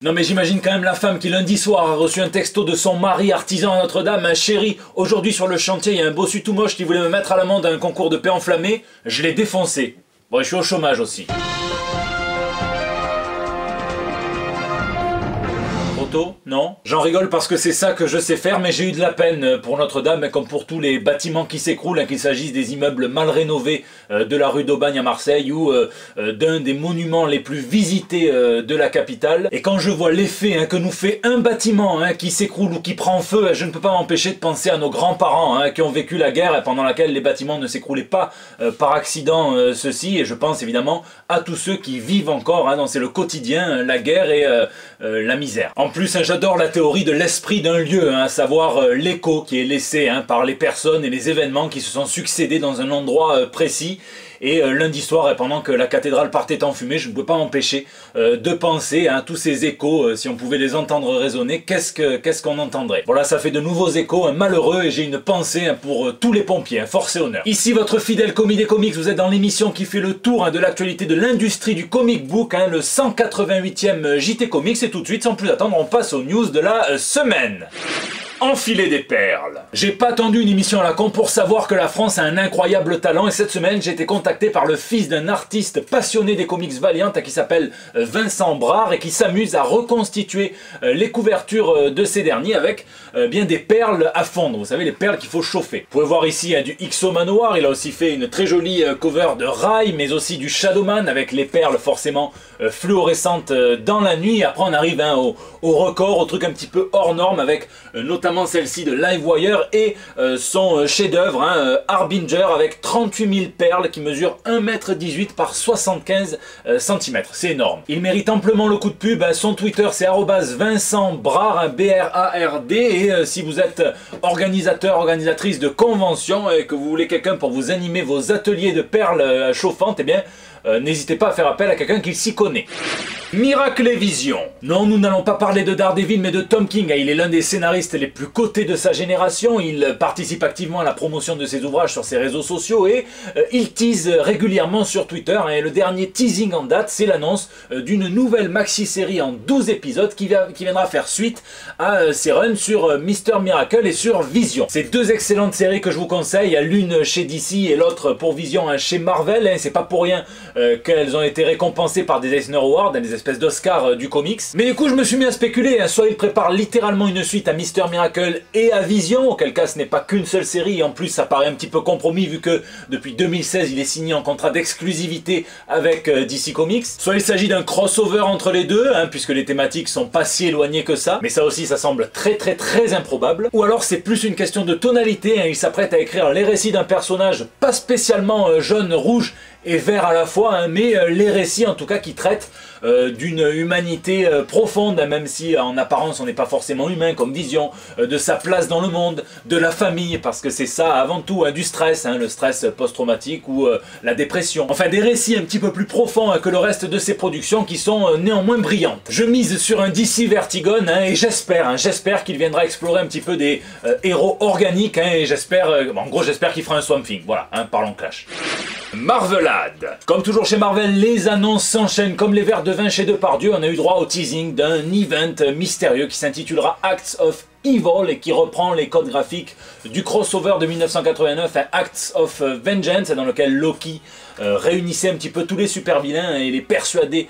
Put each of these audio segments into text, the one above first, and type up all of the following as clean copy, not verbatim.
Non mais j'imagine quand même la femme qui lundi soir a reçu un texto de son mari artisan à Notre-Dame. Chérie, aujourd'hui sur le chantier il y a un bossu tout moche qui voulait me mettre à l'amende à un concours de paix enflammé. Je l'ai défoncé. Bon, je suis au chômage aussi. Non? J'en rigole parce que c'est ça que je sais faire, mais j'ai eu de la peine pour Notre-Dame, comme pour tous les bâtiments qui s'écroulent, qu'il s'agisse des immeubles mal rénovés de la rue d'Aubagne à Marseille ou d'un des monuments les plus visités de la capitale. Et quand je vois l'effet que nous fait un bâtiment qui s'écroule ou qui prend feu, je ne peux pas m'empêcher de penser à nos grands-parents qui ont vécu la guerre pendant laquelle les bâtiments ne s'écroulaient pas par accident, ceci, et je pense évidemment à tous ceux qui vivent encore, c'est le quotidien, la guerre et la misère. En plus, j'adore la théorie de l'esprit d'un lieu, à savoir l'écho qui est laissé par les personnes et les événements qui se sont succédés dans un endroit précis. Et lundi soir, pendant que la cathédrale partait en fumée, je ne pouvais pas m'empêcher de penser à tous ces échos, si on pouvait les entendre résonner, qu'est-ce qu'on entendrait. Voilà, ça fait de nouveaux échos malheureux et j'ai une pensée pour tous les pompiers, force et honneur. Ici votre fidèle commis des comics, vous êtes dans l'émission qui fait le tour de l'actualité de l'industrie du comic book, le 188e JT Comics, et tout de suite, sans plus attendre, on passe aux news de la semaine. Enfiler des perles. J'ai pas attendu une émission à la con pour savoir que la France a un incroyable talent, et cette semaine j'ai été contacté par le fils d'un artiste passionné des comics Valiant qui s'appelle Vincent Brard et qui s'amuse à reconstituer les couvertures de ces derniers avec bien des perles à fondre, vous savez, les perles qu'il faut chauffer. Vous pouvez voir ici du XO Manoir, il a aussi fait une très jolie cover de Rai, mais aussi du Shadowman avec les perles forcément fluorescentes dans la nuit. Après on arrive au record, au truc un petit peu hors norme avec notamment celle-ci de Livewire et son chef-d'œuvre Harbinger avec 38 000 perles qui mesurent 1,18 m par 75 cm. C'est énorme. Il mérite amplement le coup de pub. Son Twitter c'est @VincentBrard, B-R-A-R-D, et si vous êtes organisateur, organisatrice de conventions et que vous voulez quelqu'un pour vous animer vos ateliers de perles chauffantes, eh bien n'hésitez pas à faire appel à quelqu'un qui s'y connaît. Miracle et Vision. Non, nous n'allons pas parler de Daredevil, mais de Tom King. Il est l'un des scénaristes les plus cotés de sa génération. Il participe activement à la promotion de ses ouvrages sur ses réseaux sociaux et il tease régulièrement sur Twitter. Et le dernier teasing en date, c'est l'annonce d'une nouvelle maxi-série en 12 épisodes qui viendra faire suite à ses runs sur Mr. Miracle et sur Vision. C'est deux excellentes séries que je vous conseille, l'une chez DC et l'autre pour Vision chez Marvel. C'est pas pour rien qu'elles ont été récompensées par des Eisner Awards, des espèces d'Oscars du comics. Mais du coup je me suis mis à spéculer, soit il prépare littéralement une suite à Mr. Miracle et à Vision, auquel cas ce n'est pas qu'une seule série, et en plus ça paraît un petit peu compromis vu que depuis 2016 il est signé en contrat d'exclusivité avec DC Comics, soit il s'agit d'un crossover entre les deux, puisque les thématiques sont pas si éloignées que ça, mais ça aussi ça semble très improbable, ou alors c'est plus une question de tonalité, il s'apprête à écrire les récits d'un personnage pas spécialement jaune, rouge et vert à la fois, mais les récits en tout cas qui traitent d'une humanité profonde, même si en apparence on n'est pas forcément humain comme Vision, de sa place dans le monde, de la famille, parce que c'est ça avant tout, du stress, le stress post-traumatique ou la dépression. Enfin des récits un petit peu plus profonds que le reste de ses productions qui sont néanmoins brillantes. Je mise sur un DC Vertigon et j'espère qu'il viendra explorer un petit peu des héros organiques et j'espère, en gros j'espère qu'il fera un Swamp Thing, voilà, parlons clash. Marvelade. Comme toujours chez Marvel, les annonces s'enchaînent comme les verres de vin chez Depardieu. On a eu droit au teasing d'un event mystérieux qui s'intitulera Acts of Evil et qui reprend les codes graphiques du crossover de 1989, Acts of Vengeance, dans lequel Loki réunissait un petit peu tous les super vilains et les persuadait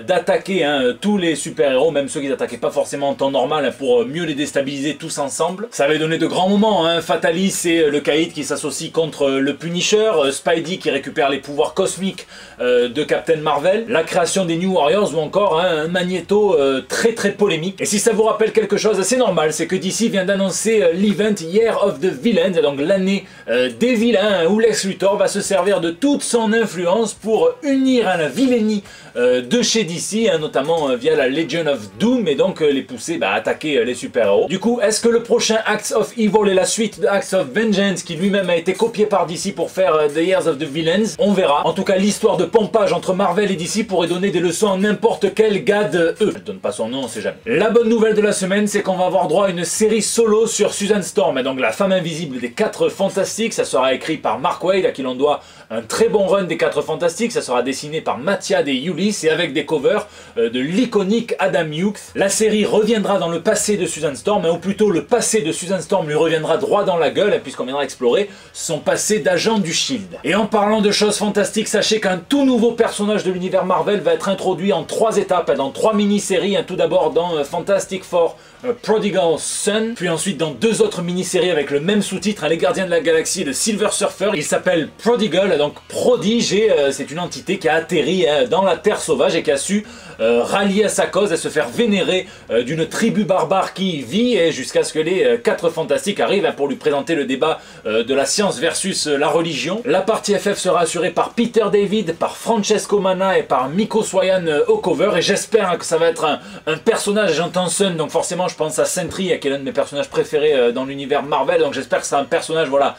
d'attaquer tous les super héros, même ceux qui n'attaquaient pas forcément en temps normal, pour mieux les déstabiliser tous ensemble. Ça avait donné de grands moments, Fatalis et le Caïd qui s'associent contre le Punisher, Spidey qui récupère les pouvoirs cosmiques de Captain Marvel, la création des New Warriors ou encore un Magneto très polémique. Et si ça vous rappelle quelque chose, c'est normal, c'est que DC vient d'annoncer l'event Year of the Villains, donc l'année des vilains, où Lex Luthor va se servir de toute son influence pour unir la vilainie de chez DC, notamment via la Legion of Doom, et donc les pousser à attaquer les super-héros. Du coup, est-ce que le prochain Acts of Evil est la suite de Acts of Vengeance, qui lui-même a été copié par DC pour faire The Years of the Villains? On verra. En tout cas, l'histoire de pompage entre Marvel et DC pourrait donner des leçons à n'importe quel gars de eux. Je donne pas son nom, on sait jamais. La bonne nouvelle de la semaine, c'est qu'on va avoir droit à une une série solo sur Susan Storm, donc la femme invisible des 4 Fantastiques. Ça sera écrit par Mark Waid, à qui l'on doit un très bon run des 4 Fantastiques. Ça sera dessiné par Mathiad et Ulysse, et avec des covers de l'iconique Adam Hughes. La série reviendra dans le passé de Susan Storm, ou plutôt le passé de Susan Storm lui reviendra droit dans la gueule, puisqu'on viendra explorer son passé d'agent du Shield. Et en parlant de choses fantastiques, sachez qu'un tout nouveau personnage de l'univers Marvel va être introduit en 3 étapes, dans 3 mini-séries. Tout d'abord dans Fantastic Four Prodigal Son, puis ensuite dans 2 autres mini-séries avec le même sous-titre, Les Gardiens de la Galaxie de Silver Surfer. Il s'appelle Prodigal, donc prodige, et c'est une entité qui a atterri dans la Terre sauvage et qui a su rallier à sa cause et se faire vénérer d'une tribu barbare qui y vit, et jusqu'à ce que les 4 Fantastiques arrivent pour lui présenter le débat de la science versus la religion. La partie FF sera assurée par Peter David, par Francesco Manna et par Miko Swayan au cover, et j'espère que ça va être un personnage. J'entends Sun, donc forcément je pense à Sentry, qui est l'un de mes personnages préférés dans l'univers Marvel, donc j'espère que c'est un personnage, voilà,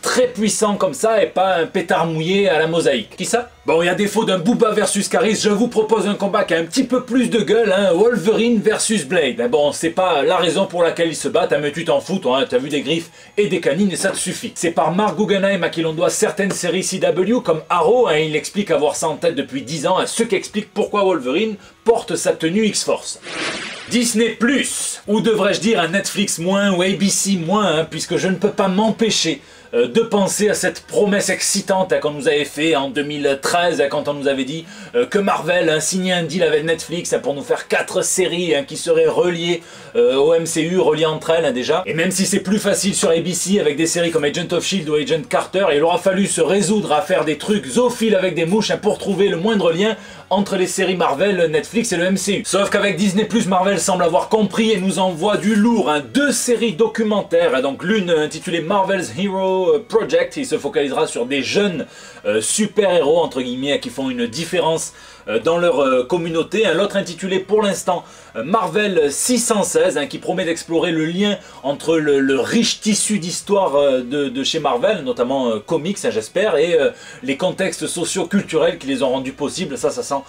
très puissant comme ça, et pas un pétard mouillé à la Mosaïque. Qui ça? Bon, et à défaut d'un Booba versus Caris, je vous propose un combat qui a un petit peu plus de gueule, Wolverine versus Blade. Mais bon, c'est pas la raison pour laquelle ils se battent, mais tu t'en fous, toi, t'as vu des griffes et des canines et ça te suffit. C'est par Mark Guggenheim à qui l'on doit certaines séries CW comme Arrow, il explique avoir ça en tête depuis 10 ans, ce qui explique pourquoi Wolverine porte sa tenue X-Force. Disney+, ou devrais-je dire un Netflix moins, ou ABC moins, puisque je ne peux pas m'empêcher de penser à cette promesse excitante qu'on nous avait fait en 2013, quand on nous avait dit que Marvel signait un deal avec Netflix pour nous faire 4 séries qui seraient reliées au MCU, reliées entre elles déjà. Et même si c'est plus facile sur ABC avec des séries comme Agent of Shield ou Agent Carter, il aura fallu se résoudre à faire des trucs zoophiles avec des mouches pour trouver le moindre lien entre les séries Marvel, Netflix et le MCU. Sauf qu'avec Disney+, Marvel semble avoir compris et nous envoie du lourd, 2 séries documentaires, donc l'une intitulée Marvel's Hero Project, il se focalisera sur des jeunes super-héros, entre guillemets, qui font une différence dans leur communauté. L'autre intitulé pour l'instant Marvel 616, qui promet d'explorer le lien entre le riche tissu d'histoire de chez Marvel, notamment comics j'espère, et les contextes socio-culturels qui les ont rendus possibles. Ça sent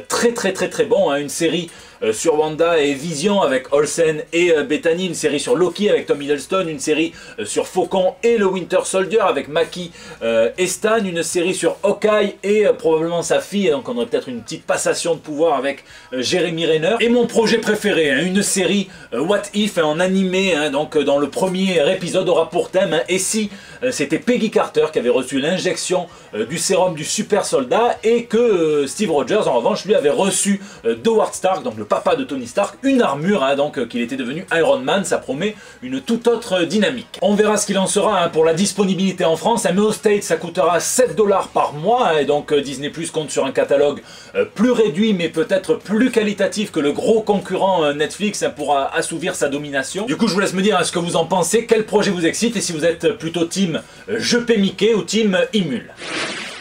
très bon, une série sur Wanda et Vision avec Olsen et Bethany, une série sur Loki avec Tom Hiddleston, une série sur Faucon et le Winter Soldier avec Mackie et Stan, une série sur Hawkeye et probablement sa fille, donc on aurait peut-être une petite passation de pouvoir avec Jeremy Renner. Et mon projet préféré, une série What If en animé, donc dans le premier épisode aura pour thème et si c'était Peggy Carter qui avait reçu l'injection du sérum du super soldat, et que Steve Rogers en revanche lui avait reçu d'Howard Stark, donc le papa de Tony Stark, une armure, donc qu'il était devenu Iron Man. Ça promet une toute autre dynamique. On verra ce qu'il en sera pour la disponibilité en France, mais aux States ça coûtera 7 $ par mois, et donc Disney+ compte sur un catalogue plus réduit mais peut-être plus qualitatif que le gros concurrent Netflix pour assouvir sa domination. Du coup je vous laisse me dire ce que vous en pensez, quel projet vous excite, et si vous êtes plutôt team Je paie Mickey ou team Imul.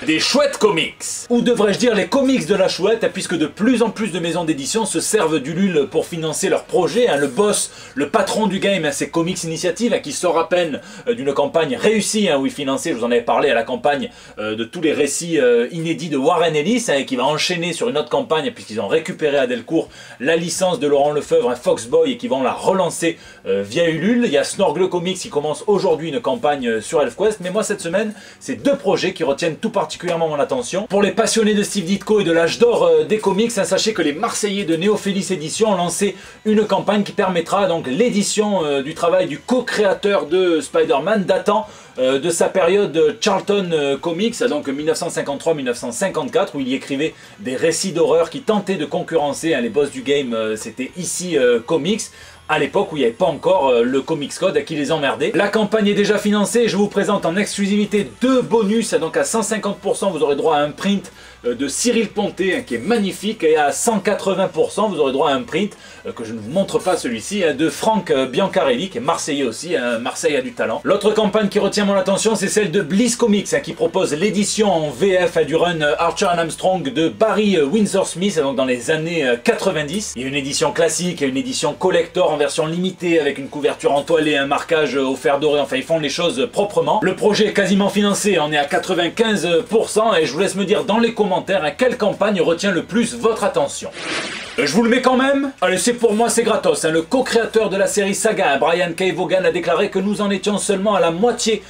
Des chouettes comics, ou devrais-je dire les comics de la chouette, puisque de plus en plus de maisons d'édition se servent du LUL pour financer leurs projets. Le boss, le patron du game, c'est Comics Initiative, qui sort à peine d'une campagne réussie, où il finançait, je vous en avais parlé, à la campagne de tous les récits inédits de Warren Ellis, et qui va enchaîner sur une autre campagne, puisqu'ils ont récupéré à Delcourt la licence de Laurent Lefebvre, Foxboy, et qui vont la relancer via Ulule. Il y a Snorgle Comics qui commence aujourd'hui une campagne sur ElfQuest, mais moi cette semaine, c'est 2 projets qui retiennent tout particulièrement mon attention. Pour les passionnés de Steve Ditko et de l'âge d'or des comics, sachez que les Marseillais de Néophélis Édition ont lancé une campagne qui permettra donc l'édition du travail du co-créateur de Spider-Man, datant de sa période Charlton Comics, donc 1953-1954, où il y écrivait des récits d'horreur qui tentaient de concurrencer les boss du game, c'était ici Comics, à l'époque où il n'y avait pas encore le Comics Code qui les emmerdait. La campagne est déjà financée et je vous présente en exclusivité 2 bonus, donc à 150% vous aurez droit à un print de Cyril Ponté qui est magnifique, et à 180% vous aurez droit à un print que je ne vous montre pas celui-ci, de Franck Biancarelli qui est marseillais aussi, Marseille a du talent. L'autre campagne qui retient mon attention, c'est celle de Bliss Comics qui propose l'édition en VF du run Archer and Armstrong de Barry Windsor Smith, donc dans les années 90. Il y a une édition classique et une édition collector en version limitée avec une couverture en toile et un marquage au fer doré, enfin ils font les choses proprement. Le projet est quasiment financé, on est à 95%, et je vous laisse me dire dans les commentaires quelle campagne retient le plus votre attention. Je vous le mets quand même. Allez, c'est pour moi, c'est gratos. Le co-créateur de la série Saga, Brian K. Vaughan, a déclaré que nous en étions seulement à la moitié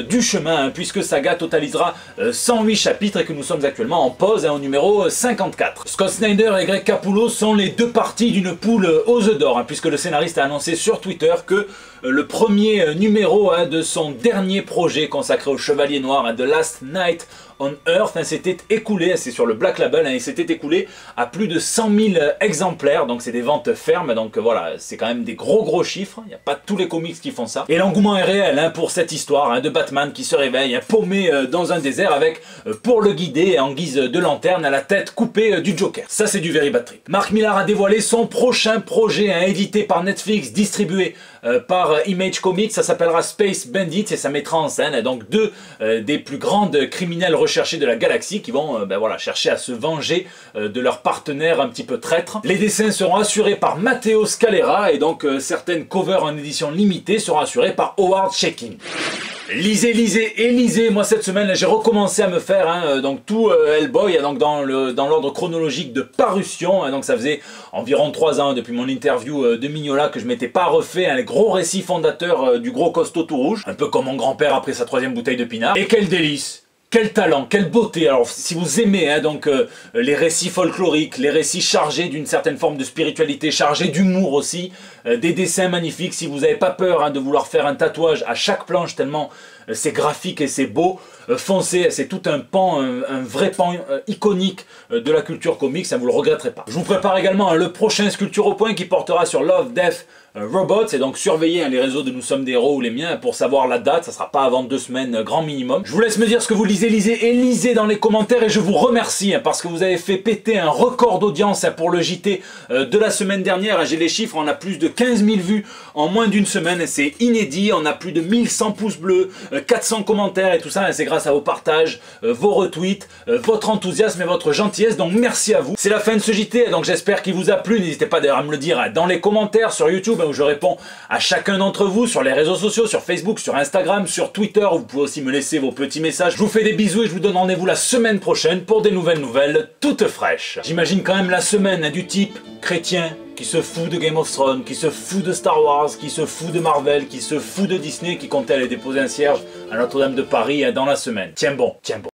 du chemin, puisque Saga totalisera 108 chapitres et que nous sommes actuellement en pause au numéro 54. Scott Snyder et Greg Capullo sont les deux parties d'une poule aux œufs d'or, puisque le scénariste a annoncé sur Twitter que le premier numéro de son dernier projet consacré au Chevalier Noir, The Last Night on Earth, s'était écoulé, c'est sur le Black Label, il s'était écoulé à plus de 100 000 exemplaires, donc c'est des ventes fermes, donc voilà, c'est quand même des gros chiffres, il n'y a pas tous les comics qui font ça. Et l'engouement est réel pour cette histoire de Batman qui se réveille paumé dans un désert avec, pour le guider en guise de lanterne, à la tête coupée du Joker. Ça c'est du very bad trip. Mark Millar a dévoilé son prochain projet édité par Netflix, distribué par Image Comics, ça s'appellera Space Bandits et ça mettra en scène donc deux des plus grandes criminels recherchés de la galaxie qui vont voilà, chercher à se venger de leurs partenaires un petit peu traîtres. Les dessins seront assurés par Matteo Scalera et donc certaines covers en édition limitée seront assurées par Howard Chaykin. Lisez, moi cette semaine j'ai recommencé à me faire donc tout Hellboy donc dans l'ordre chronologique de parution, donc ça faisait environ 3 ans depuis mon interview de Mignola que je m'étais pas refait les gros récits fondateurs du gros costaud tout rouge, un peu comme mon grand-père après sa 3e bouteille de pinard, et quel délice! Quel talent, quelle beauté. Alors si vous aimez donc les récits folkloriques, les récits chargés d'une certaine forme de spiritualité, chargés d'humour aussi, des dessins magnifiques, si vous n'avez pas peur de vouloir faire un tatouage à chaque planche tellement c'est graphique et c'est beau, foncez, c'est tout un pan, un vrai pan iconique de la culture comics, ça vous le regretterez pas. Je vous prépare également le prochain Sculpture au point qui portera sur Love, Death, Robots, et donc surveillez les réseaux de Nous Sommes des Héros ou les miens pour savoir la date, ça sera pas avant 2 semaines grand minimum. Je vous laisse me dire ce que vous lisez dans les commentaires et je vous remercie parce que vous avez fait péter un record d'audience pour le JT de la semaine dernière. J'ai les chiffres, on a plus de 15 000 vues en moins d'une semaine et c'est inédit, on a plus de 1100 pouces bleus, 400 commentaires et tout ça, et c'est grâce à vos partages, vos retweets, votre enthousiasme et votre gentillesse, donc merci à vous. C'est la fin de ce JT, donc j'espère qu'il vous a plu, n'hésitez pas d'ailleurs à me le dire dans les commentaires sur YouTube où je réponds à chacun d'entre vous, sur les réseaux sociaux, sur Facebook, sur Instagram, sur Twitter, vous pouvez aussi me laisser vos petits messages. Je vous fais des bisous et je vous donne rendez-vous la semaine prochaine pour des nouvelles toutes fraîches. J'imagine quand même la semaine du type chrétien qui se fout de Game of Thrones, qui se fout de Star Wars, qui se fout de Marvel, qui se fout de Disney, qui comptait aller déposer un cierge à Notre-Dame de Paris dans la semaine. Tiens bon, tiens bon.